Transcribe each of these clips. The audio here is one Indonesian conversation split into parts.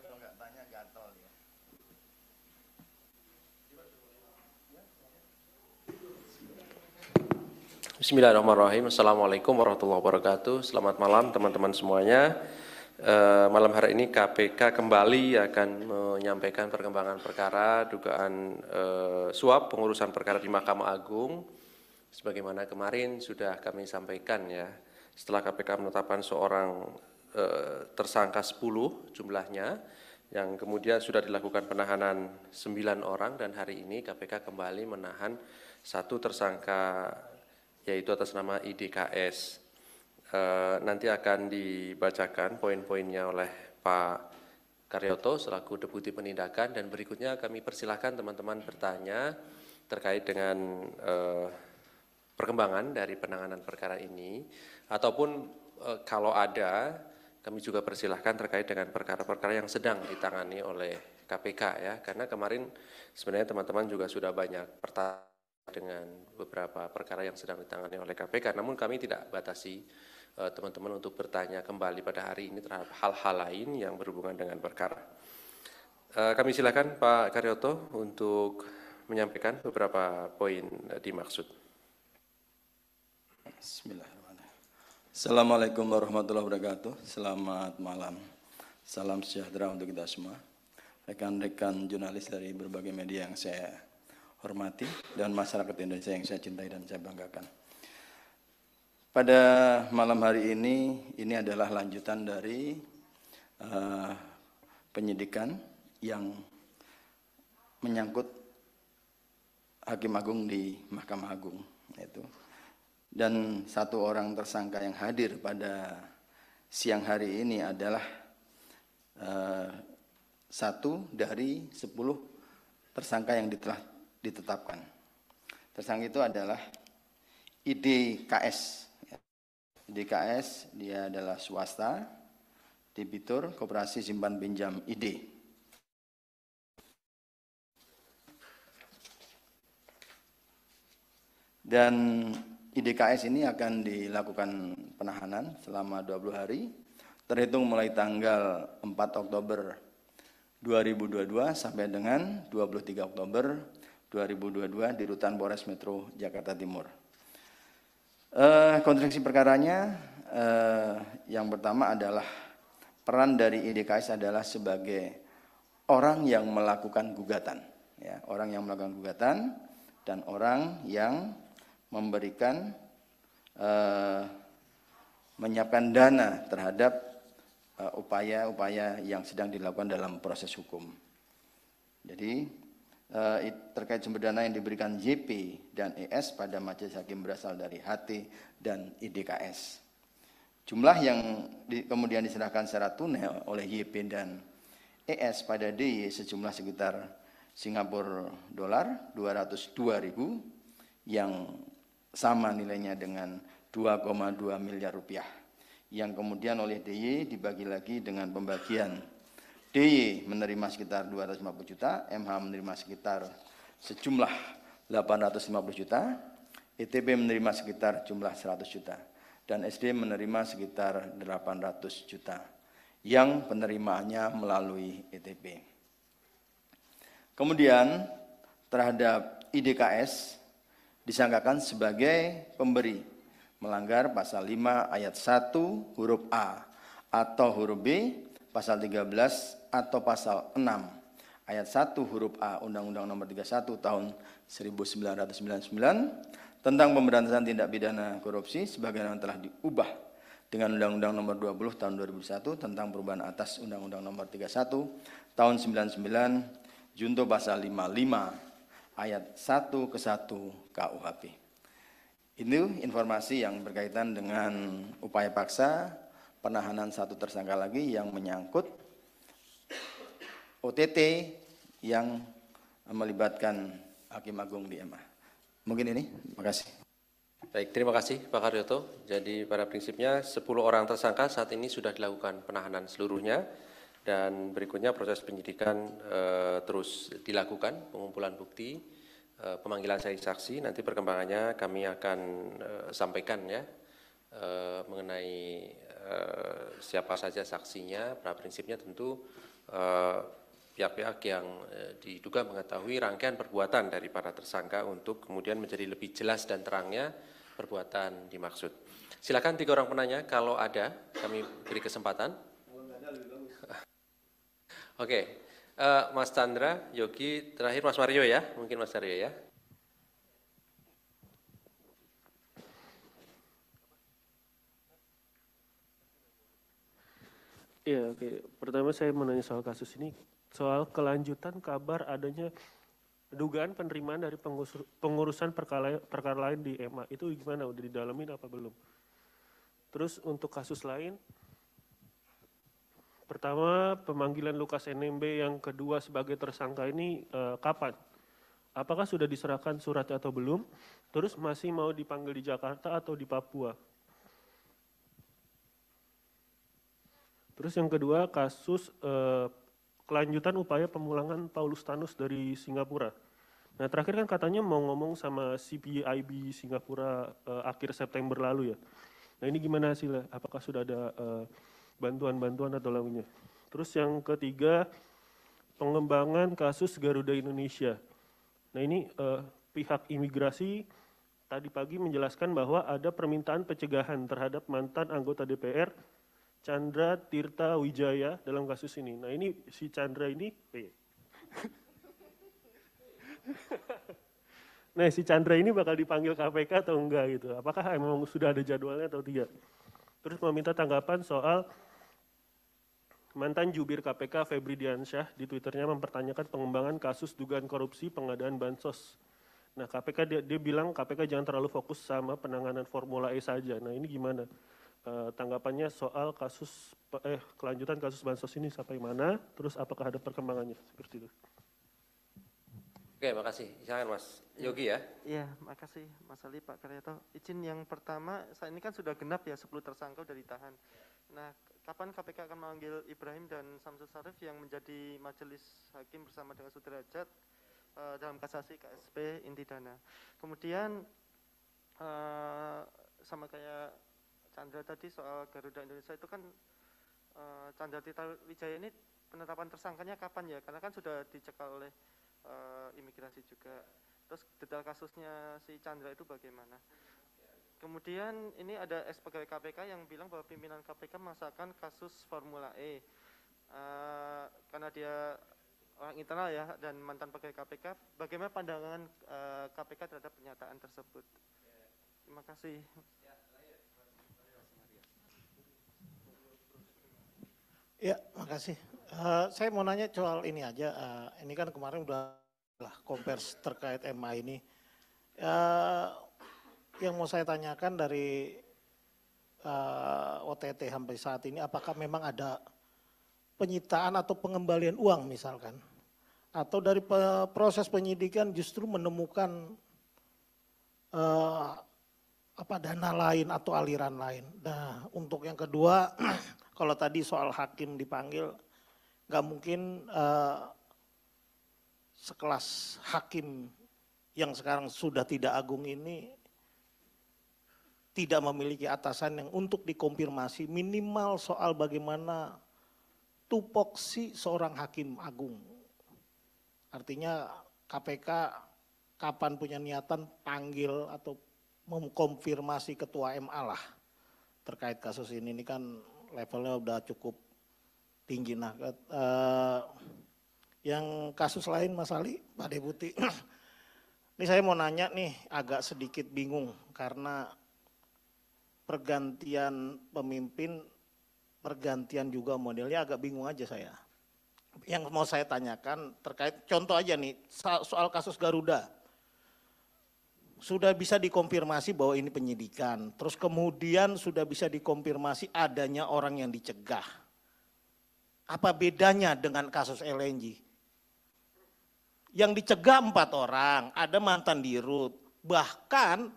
kalau nggak tanya gatel ya. Bismillahirrahmanirrahim. Assalamualaikum warahmatullahi wabarakatuh. Selamat malam teman-teman semuanya. Malam hari ini KPK kembali akan menyampaikan perkembangan perkara dugaan suap pengurusan perkara di Mahkamah Agung. Sebagaimana kemarin sudah kami sampaikan ya, setelah KPK menetapkan seorang tersangka 10 jumlahnya, yang kemudian sudah dilakukan penahanan 9 orang, dan hari ini KPK kembali menahan satu tersangka yaitu atas nama IDKS. Nanti akan dibacakan poin-poinnya oleh Pak Karyoto selaku Deputi Penindakan, dan berikutnya kami persilahkan teman-teman bertanya terkait dengan perkembangan dari penanganan perkara ini, ataupun kalau ada, kami juga persilahkan terkait dengan perkara-perkara yang sedang ditangani oleh KPK ya, karena kemarin sebenarnya teman-teman juga sudah banyak pertanyaan dengan beberapa perkara yang sedang ditangani oleh KPK, namun kami tidak batasi teman-teman untuk bertanya kembali pada hari ini terhadap hal-hal lain yang berhubungan dengan perkara. Kami silakan Pak Karyoto untuk menyampaikan beberapa poin dimaksud. Bismillahirrahmanirrahim. Assalamualaikum warahmatullahi wabarakatuh. Selamat malam. Salam sejahtera untuk kita semua. Rekan-rekan jurnalis dari berbagai media yang saya hormati dan masyarakat Indonesia yang saya cintai dan saya banggakan. Pada malam hari ini adalah lanjutan dari penyidikan yang menyangkut Hakim Agung di Mahkamah Agung, yaitu. Dan satu orang tersangka yang hadir pada siang hari ini adalah satu dari 10 tersangka yang telah ditetapkan. Tersangka itu adalah IDKS. IDKS dia adalah swasta, debitur Koperasi Simpan Pinjam ID. Dan IDKS ini akan dilakukan penahanan selama 20 hari, terhitung mulai tanggal 4 Oktober 2022 sampai dengan 23 Oktober 2022 di Rutan Polres Metro Jakarta Timur. Konstruksi perkaranya yang pertama adalah peran dari IDKS adalah sebagai orang yang melakukan gugatan, ya, orang yang melakukan gugatan dan orang yang memberikan menyiapkan dana terhadap upaya-upaya yang sedang dilakukan dalam proses hukum. Jadi terkait sumber dana yang diberikan JP dan ES pada majelis hakim berasal dari HT dan IDKS. Jumlah yang kemudian diserahkan secara tunai oleh YP dan ES pada DY sejumlah sekitar Singapura dolar 202.000 yang sama nilainya dengan 2,2 miliar rupiah, yang kemudian oleh DY dibagi lagi dengan pembagian DY menerima sekitar 250 juta, MH menerima sekitar sejumlah 850 juta, ETB menerima sekitar jumlah 100 juta, dan SD menerima sekitar 800 juta, yang penerimaannya melalui ETB. Kemudian terhadap IDKS disangkakan sebagai pemberi, melanggar pasal 5 ayat 1 huruf A atau huruf B, pasal 13 atau pasal 6 ayat 1 huruf A Undang-Undang Nomor 31 tahun 1999 tentang pemberantasan tindak pidana korupsi sebagaimana telah diubah dengan Undang-Undang Nomor 20 tahun 2001 tentang perubahan atas Undang-Undang Nomor 31 tahun 99 junto pasal 55 ayat 1 ke 1 KUHP. Ini informasi yang berkaitan dengan upaya paksa penahanan satu tersangka lagi yang menyangkut OTT yang melibatkan Hakim Agung di MA. Mungkin ini, terima kasih. Baik, terima kasih Pak Karyoto. Jadi pada prinsipnya 10 orang tersangka saat ini sudah dilakukan penahanan seluruhnya, dan berikutnya proses penyidikan terus dilakukan, pengumpulan bukti, pemanggilan saksi. Nanti perkembangannya kami akan sampaikan ya mengenai siapa saja saksinya. Pada prinsipnya tentu pihak-pihak yang diduga mengetahui rangkaian perbuatan dari para tersangka untuk kemudian menjadi lebih jelas dan terangnya perbuatan dimaksud. Silakan 3 orang penanya, kalau ada kami beri kesempatan. Oke, Mas Chandra, Yogi, terakhir Mas Mario ya, mungkin Mas Mario ya. Iya, oke. Pertama saya mau nanya soal kasus ini, soal kelanjutan kabar adanya dugaan penerimaan dari pengurusan perkara lain di MA. Itu gimana, udah didalamin apa belum? Terus untuk kasus lain, pertama pemanggilan Lukas NMB yang kedua sebagai tersangka ini kapan? Apakah sudah diserahkan suratnya atau belum? Terus masih mau dipanggil di Jakarta atau di Papua? Terus yang kedua kasus kelanjutan upaya pemulangan Paulus Thanos dari Singapura. Nah terakhir kan katanya mau ngomong sama CPIB Singapura akhir September lalu ya. Nah ini gimana hasilnya? Apakah sudah ada bantuan-bantuan atau lainnya? Terus yang ketiga pengembangan kasus Garuda Indonesia. Nah ini pihak imigrasi tadi pagi menjelaskan bahwa ada permintaan pencegahan terhadap mantan anggota DPR Chandra Tirta Wijaya dalam kasus ini. Nah ini si Chandra ini, nah si Chandra ini bakal dipanggil KPK atau enggak gitu? Apakah memang sudah ada jadwalnya atau tidak? Terus meminta tanggapan soal mantan jubir KPK Febri Diansyah di Twitternya mempertanyakan pengembangan kasus dugaan korupsi pengadaan bansos. Nah KPK dia bilang KPK jangan terlalu fokus sama penanganan Formula E saja. Nah ini gimana? Tanggapannya soal kasus kelanjutan kasus bansos ini sampai mana, terus apakah ada perkembangannya seperti itu? Oke, makasih. Silakan Mas Yogi ya. Iya, makasih Mas Ali, Pak Karyato. Izin yang pertama, saat ini kan sudah genap ya 10 tersangka sudah ditahan. Nah, kapan KPK akan memanggil Ibrahim dan Samsul Sarif yang menjadi majelis hakim bersama dengan Sudrajat dalam kasasi KSP inti dana. Kemudian sama kayak Chandra tadi soal Garuda Indonesia itu kan Chandra Tirta Wijaya ini penetapan tersangkanya kapan ya? Karena kan sudah dicekal oleh imigrasi juga. Terus detail kasusnya si Chandra itu bagaimana? Kemudian ini ada ex pegawai KPK yang bilang bahwa pimpinan KPK masakan kasus Formula E. Karena dia orang internal ya dan mantan pegawai KPK, bagaimana pandangan KPK terhadap pernyataan tersebut? Terima kasih. Ya, makasih. Saya mau nanya soal ini aja. Ini kan kemarin udah kompers terkait MA ini. Yang mau saya tanyakan dari OTT sampai saat ini, apakah memang ada penyitaan atau pengembalian uang misalkan? Atau dari proses penyidikan justru menemukan dana lain atau aliran lain. Nah, untuk yang kedua, kalau tadi soal hakim dipanggil, nggak mungkin sekelas hakim yang sekarang sudah tidak agung ini tidak memiliki atasan yang untuk dikonfirmasi minimal soal bagaimana tupoksi seorang hakim agung. Artinya KPK kapan punya niatan panggil atau mengkonfirmasi ketua MA lah terkait kasus ini. Ini kan levelnya udah cukup tinggi. Nah, yang kasus lain Mas Ali, Pak Deputi, ini saya mau nanya nih, agak sedikit bingung karena pergantian pemimpin, pergantian juga modelnya agak bingung aja saya. Yang mau saya tanyakan terkait, contoh aja nih, soal kasus Garuda. Sudah bisa dikonfirmasi bahwa ini penyidikan, terus kemudian sudah bisa dikonfirmasi adanya orang yang dicegah. Apa bedanya dengan kasus LNG? Yang dicegah 4 orang, ada mantan dirut, bahkan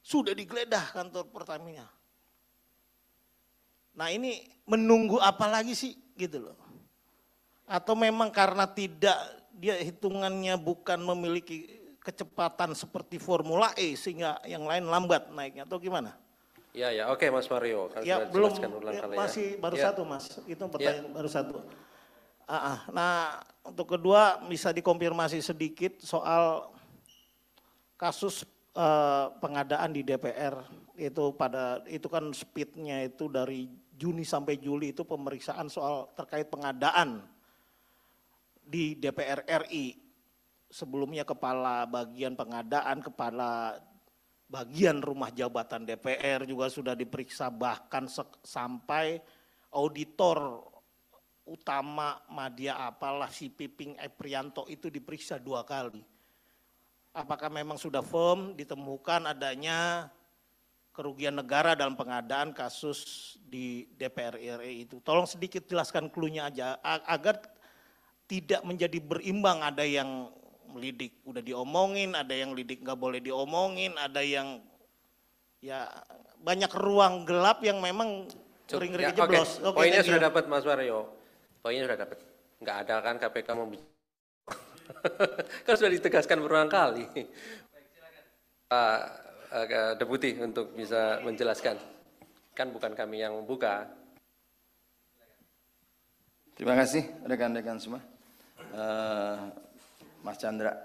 sudah digeledah kantor Pertamina. Nah ini menunggu apa lagi sih gitu loh. Atau memang karena tidak, dia hitungannya bukan memiliki kecepatan seperti Formula E sehingga yang lain lambat naiknya atau gimana? Ya, oke Mas Mario. Ya belum, masih baru satu Mas, itu pertanyaan baru satu. Nah, untuk kedua bisa dikonfirmasi sedikit soal kasus pengadaan di DPR itu kan speednya itu dari Juni sampai Juli itu pemeriksaan soal terkait pengadaan di DPR RI. Sebelumnya kepala bagian pengadaan, kepala bagian rumah jabatan DPR juga sudah diperiksa, bahkan sampai auditor utama media apalah si Piping Eprianto itu diperiksa 2 kali. Apakah memang sudah firm ditemukan adanya kerugian negara dalam pengadaan kasus di DPR RI itu? Tolong sedikit jelaskan clue-nya aja agar tidak menjadi berimbang, ada yang melidik udah diomongin, ada yang lidik nggak boleh diomongin, ada yang ya banyak ruang gelap yang memang ngeri-ngeri jeblos. Oke, poinnya sudah dapat Mas Waryo, poinnya sudah dapat. Nggak ada kan KPK mau kan sudah ditegaskan berulang kali. Pak Deputi untuk bisa menjelaskan, kan bukan kami yang membuka. Terima kasih rekan-rekan semua. Mas Chandra,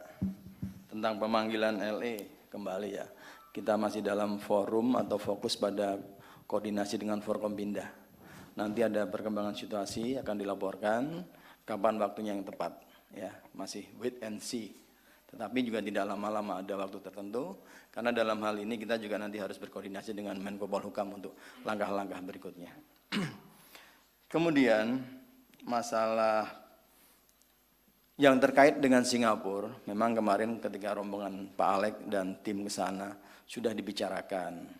tentang pemanggilan LE kembali ya, kita masih dalam forum atau fokus pada koordinasi dengan Forkompinda. Nanti ada perkembangan situasi akan dilaporkan kapan waktunya yang tepat ya, masih wait and see. Tetapi juga tidak lama-lama, ada waktu tertentu karena dalam hal ini kita juga nanti harus berkoordinasi dengan Menko Polhukam untuk langkah-langkah berikutnya. Kemudian masalah yang terkait dengan Singapura, memang kemarin ketika rombongan Pak Alek dan tim ke sana sudah dibicarakan.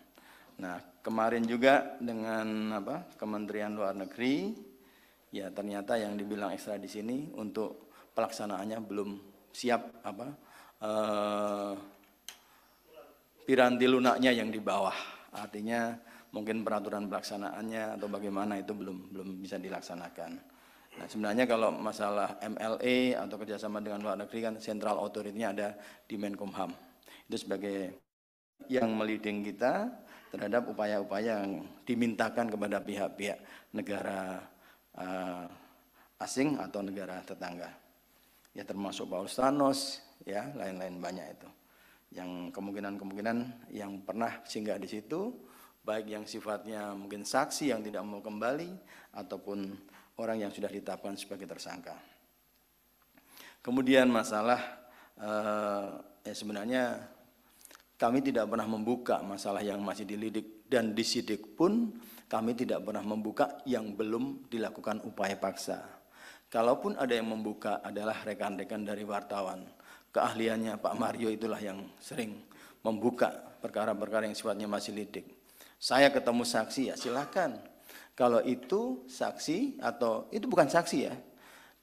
Nah, kemarin juga dengan Kementerian Luar Negeri, ya ternyata yang dibilang ekstra di sini untuk pelaksanaannya belum siap piranti lunaknya yang di bawah. Artinya mungkin peraturan pelaksanaannya atau bagaimana itu belum bisa dilaksanakan. Nah, sebenarnya kalau masalah MLE atau kerjasama dengan luar negeri kan sentral authority-nya ada di Menkumham. Itu sebagai yang meliding kita terhadap upaya-upaya yang dimintakan kepada pihak-pihak negara asing atau negara tetangga. Ya termasuk Paulus Thanos, ya lain-lain banyak itu. Yang kemungkinan-kemungkinan yang pernah singgah di situ, baik yang sifatnya mungkin saksi yang tidak mau kembali ataupun orang yang sudah ditetapkan sebagai tersangka. Kemudian masalah sebenarnya kami tidak pernah membuka masalah yang masih dilidik dan disidik pun kami tidak pernah membuka yang belum dilakukan upaya paksa. Kalaupun ada yang membuka adalah rekan-rekan dari wartawan. Keahliannya Pak Mario itulah yang sering membuka perkara-perkara yang sifatnya masih lidik. Saya ketemu saksi ya silakan. Kalau itu saksi atau itu bukan saksi ya.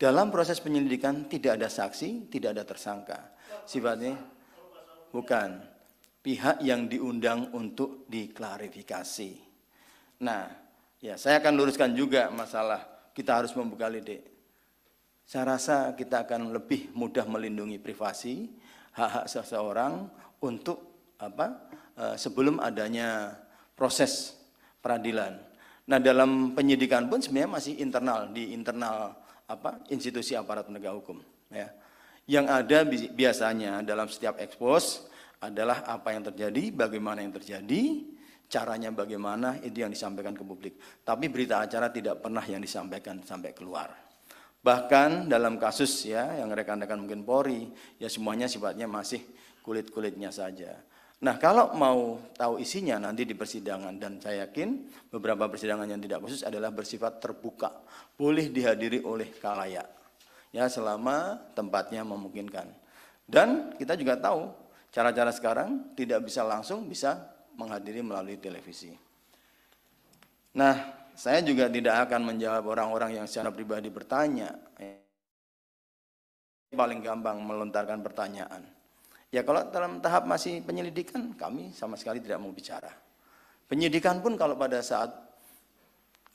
Dalam proses penyelidikan tidak ada saksi, tidak ada tersangka. Sifatnya bukan pihak yang diundang untuk diklarifikasi. Nah, ya saya akan luruskan juga masalah kita harus membuka lidik. Saya rasa kita akan lebih mudah melindungi privasi, hak-hak seseorang untuk sebelum adanya proses peradilan. Nah, dalam penyidikan pun sebenarnya masih internal di internal institusi aparat penegak hukum ya. Yang ada biasanya dalam setiap ekspos adalah apa yang terjadi, bagaimana yang terjadi, caranya bagaimana, itu yang disampaikan ke publik. Tapi berita acara tidak pernah yang disampaikan sampai keluar. Bahkan dalam kasus ya yang rekan-rekan mungkin Polri, ya semuanya sifatnya masih kulit-kulitnya saja. Nah, kalau mau tahu isinya nanti di persidangan, dan saya yakin beberapa persidangan yang tidak khusus adalah bersifat terbuka, boleh dihadiri oleh khalayak, ya selama tempatnya memungkinkan. Dan kita juga tahu cara-cara sekarang tidak bisa langsung bisa menghadiri melalui televisi. Nah, saya juga tidak akan menjawab orang-orang yang secara pribadi bertanya. Paling gampang melontarkan pertanyaan. Ya kalau dalam tahap masih penyelidikan, kami sama sekali tidak mau bicara. Penyidikan pun kalau pada saat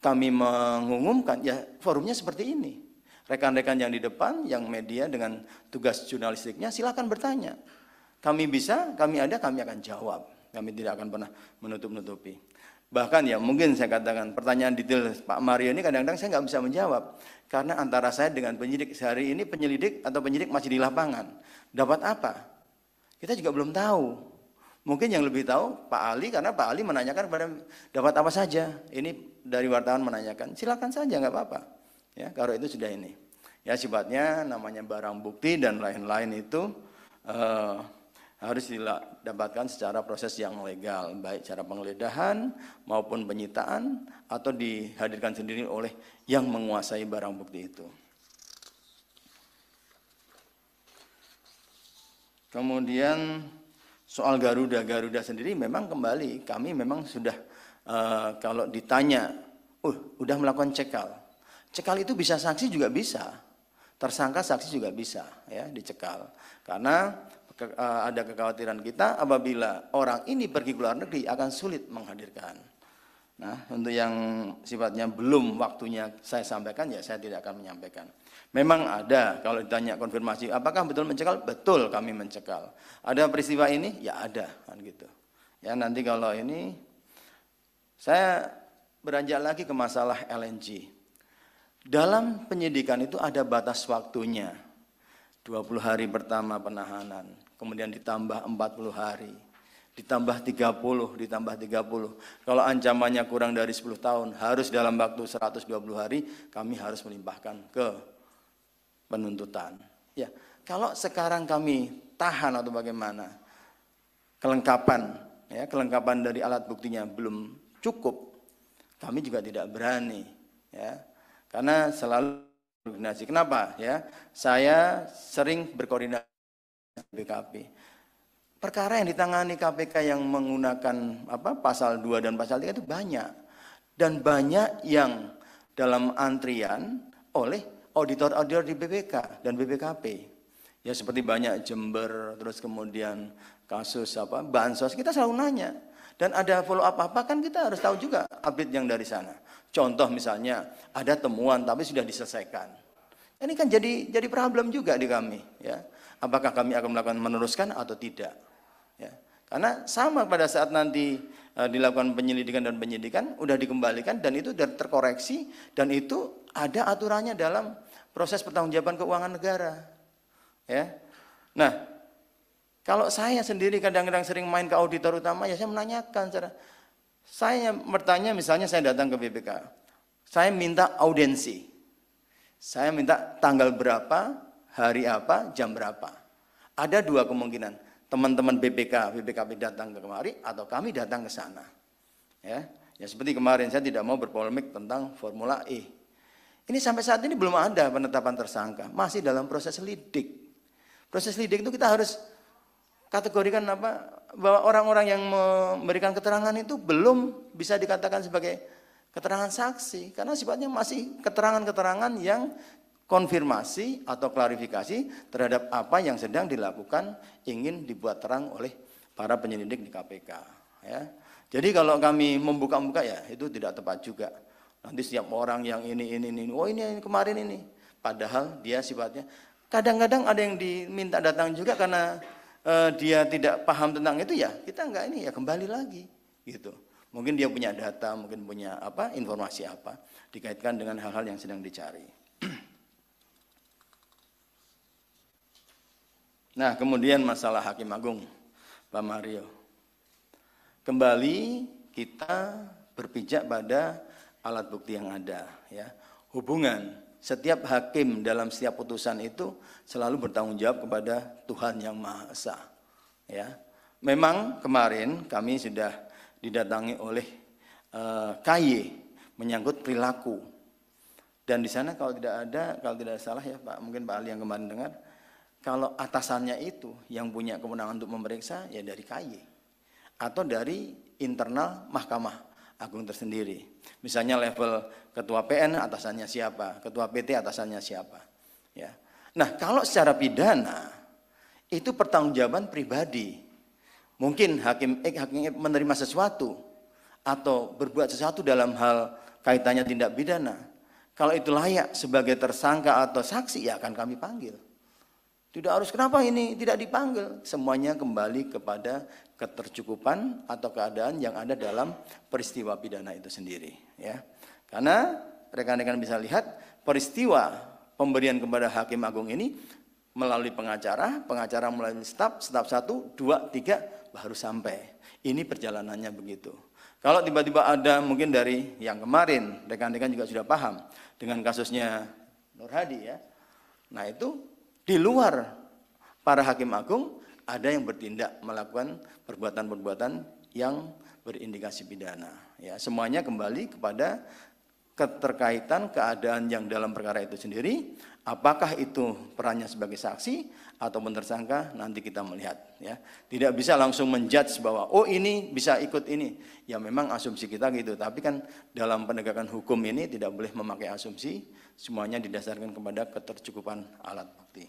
kami mengumumkan, ya forumnya seperti ini. Rekan-rekan yang di depan, yang media dengan tugas jurnalistiknya, silakan bertanya. Kami bisa, kami ada, kami akan jawab. Kami tidak akan pernah menutup-nutupi. Bahkan ya mungkin saya katakan pertanyaan detail Pak Mario ini kadang-kadang saya nggak bisa menjawab. Karena antara saya dengan penyidik, sehari ini penyelidik atau penyidik masih di lapangan. Dapat apa? Kita juga belum tahu. Mungkin yang lebih tahu Pak Ali, karena Pak Ali menanyakan pada dapat apa saja. Ini dari wartawan menanyakan, silakan saja nggak apa-apa. Ya, kalau itu sudah ini. Ya sifatnya namanya barang bukti dan lain-lain itu harus didapatkan secara proses yang legal, baik cara penggeledahan maupun penyitaan atau dihadirkan sendiri oleh yang menguasai barang bukti itu. Kemudian soal Garuda sendiri memang kembali kami memang sudah kalau ditanya, udah melakukan cekal. Cekal itu bisa saksi juga bisa, tersangka saksi juga bisa ya dicekal. Karena ada kekhawatiran kita apabila orang ini pergi ke luar negeri akan sulit menghadirkan. Nah, untuk yang sifatnya belum waktunya saya sampaikan ya saya tidak akan menyampaikan. Memang ada kalau ditanya konfirmasi apakah betul mencekal? Betul kami mencekal. Ada peristiwa ini? Ya ada kan gitu. Ya nanti kalau ini saya beranjak lagi ke masalah LNG. Dalam penyidikan itu ada batas waktunya. 20 hari pertama penahanan, kemudian ditambah 40 hari, ditambah 30, ditambah 30. Kalau ancamannya kurang dari 10 tahun, harus dalam waktu 120 hari, kami harus melimpahkan ke penuntutan. Ya, kalau sekarang kami tahan atau bagaimana, kelengkapan dari alat buktinya belum cukup, kami juga tidak berani, ya, karena selalu koordinasi. Kenapa? Ya, saya sering berkoordinasi dengan BKP. Perkara yang ditangani KPK yang menggunakan pasal 2 dan pasal 3 itu banyak. Dan banyak yang dalam antrian oleh auditor-auditor di BPK dan BPKP. Ya seperti banyak Jember, terus kemudian kasus bansos, kita selalu nanya. Dan ada follow up apa kan kita harus tahu juga update yang dari sana. Contoh misalnya ada temuan tapi sudah diselesaikan. Ini kan jadi problem juga di kami, ya. Apakah kami akan melakukan meneruskan atau tidak? Ya. Karena sama pada saat nanti dilakukan penyelidikan dan penyidikan udah dikembalikan dan itu sudah terkoreksi dan itu ada aturannya dalam proses pertanggungjawaban keuangan negara. Ya. Nah, kalau saya sendiri kadang-kadang sering main ke auditor utama ya saya menanyakan saya bertanya misalnya saya datang ke BPK. Saya minta audiensi. Saya minta tanggal berapa, hari apa, jam berapa. Ada dua kemungkinan. Teman-teman BPKP datang ke kemari atau kami datang ke sana. Ya seperti kemarin saya tidak mau berpolemik tentang Formula E. Ini sampai saat ini belum ada penetapan tersangka, masih dalam proses lidik. Proses lidik itu kita harus kategorikan bahwa orang-orang yang memberikan keterangan itu belum bisa dikatakan sebagai keterangan saksi karena sifatnya masih keterangan-keterangan yang konfirmasi atau klarifikasi terhadap apa yang sedang dilakukan ingin dibuat terang oleh para penyelidik di KPK. Ya. Jadi kalau kami membuka-buka ya itu tidak tepat juga. Nanti setiap orang yang ini, oh ini kemarin ini. Padahal dia sifatnya kadang-kadang ada yang diminta datang juga karena dia tidak paham tentang itu ya kita enggak ini ya kembali lagi gitu. Mungkin dia punya data, mungkin punya informasi apa dikaitkan dengan hal-hal yang sedang dicari. Nah, kemudian masalah Hakim Agung, Pak Mario. Kembali kita berpijak pada alat bukti yang ada, ya. Hubungan setiap hakim dalam setiap putusan itu selalu bertanggung jawab kepada Tuhan Yang Maha Esa, ya. Memang kemarin kami sudah didatangi oleh KY menyangkut perilaku. Dan di sana kalau tidak salah ya Pak, mungkin Pak Ali yang kemarin dengar, kalau atasannya itu yang punya kewenangan untuk memeriksa ya dari KY atau dari internal Mahkamah Agung tersendiri. Misalnya level ketua PN atasannya siapa, ketua PT atasannya siapa. Ya. Nah, kalau secara pidana itu pertanggungjawaban pribadi. Mungkin hakim menerima sesuatu atau berbuat sesuatu dalam hal kaitannya tindak pidana. Kalau itu layak sebagai tersangka atau saksi ya akan kami panggil. Tidak harus kenapa ini tidak dipanggil. Semuanya kembali kepada ketercukupan atau keadaan yang ada dalam peristiwa pidana itu sendiri. Ya, karena rekan-rekan bisa lihat peristiwa pemberian kepada Hakim Agung ini melalui pengacara melalui staf 1, 2, 3 baru sampai. Ini perjalanannya begitu. Kalau tiba-tiba ada mungkin dari yang kemarin, rekan-rekan juga sudah paham dengan kasusnya Nur Hadi ya. Nah itu di luar para Hakim Agung ada yang bertindak melakukan perbuatan-perbuatan yang berindikasi pidana. Ya, semuanya kembali kepada keterkaitan keadaan yang dalam perkara itu sendiri, apakah itu perannya sebagai saksi ataupun tersangka, nanti kita melihat. Ya, tidak bisa langsung menjudge bahwa oh ini bisa ikut ini. Ya memang asumsi kita gitu, tapi kan dalam penegakan hukum ini tidak boleh memakai asumsi, semuanya didasarkan kepada ketercukupan alat bukti.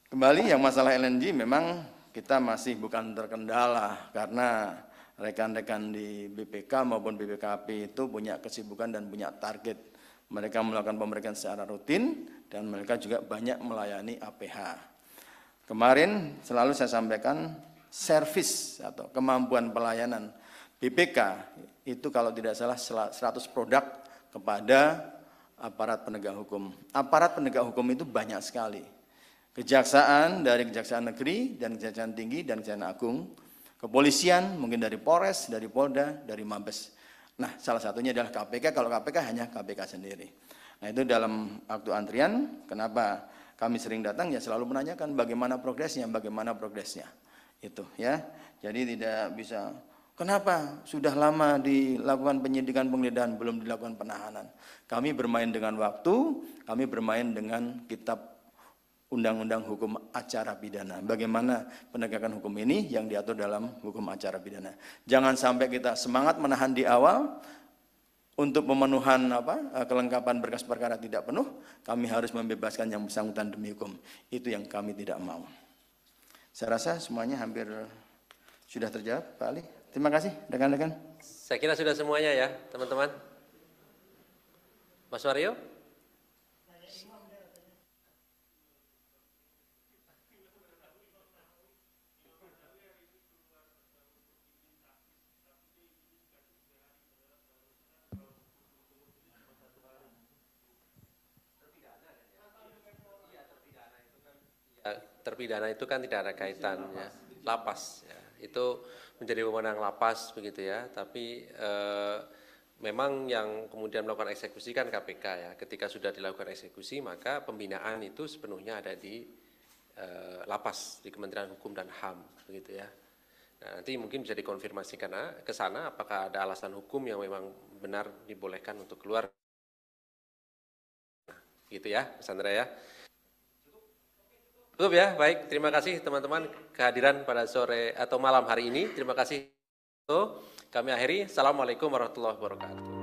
Kembali yang masalah LNG memang kita masih bukan terkendala karena rekan-rekan di BPK maupun BPKP itu punya kesibukan dan punya target. Mereka melakukan pemeriksaan secara rutin dan mereka juga banyak melayani APH. Kemarin selalu saya sampaikan servis atau kemampuan pelayanan BPK itu kalau tidak salah 100 produk kepada aparat penegak hukum. Aparat penegak hukum itu banyak sekali. Kejaksaan dari Kejaksaan Negeri dan Kejaksaan Tinggi dan Kejaksaan Agung, kepolisian mungkin dari Polres, dari Polda, dari Mabes. Nah, salah satunya adalah KPK, kalau KPK hanya KPK sendiri. Nah, itu dalam waktu antrian, kenapa kami sering datang ya selalu menanyakan bagaimana progresnya. Itu ya. Jadi tidak bisa kenapa sudah lama dilakukan penyidikan penggeledahan belum dilakukan penahanan. Kami bermain dengan waktu, kami bermain dengan kitab Undang-Undang Hukum Acara Pidana. Bagaimana penegakan hukum ini yang diatur dalam hukum acara pidana. Jangan sampai kita semangat menahan di awal untuk pemenuhan kelengkapan berkas perkara tidak penuh, kami harus membebaskan yang bersangkutan demi hukum. Itu yang kami tidak mau. Saya rasa semuanya hampir sudah terjawab, Pak Ali. Terima kasih rekan-rekan. Saya kira sudah semuanya ya, teman-teman. Mas Mario? Terpidana itu kan tidak ada kaitannya, lapas ya. Itu menjadi wewenang lapas begitu ya, tapi memang yang kemudian melakukan eksekusi kan KPK ya. Ketika sudah dilakukan eksekusi maka pembinaan itu sepenuhnya ada di lapas, di Kementerian Hukum dan HAM begitu ya. Nah, nanti mungkin bisa dikonfirmasikan ke sana apakah ada alasan hukum yang memang benar dibolehkan untuk keluar gitu ya, Mas Andrea ya. Cukup ya, baik. Terima kasih teman-teman kehadiran pada sore atau malam hari ini. Terima kasih. Kami akhiri. Assalamualaikum warahmatullahi wabarakatuh.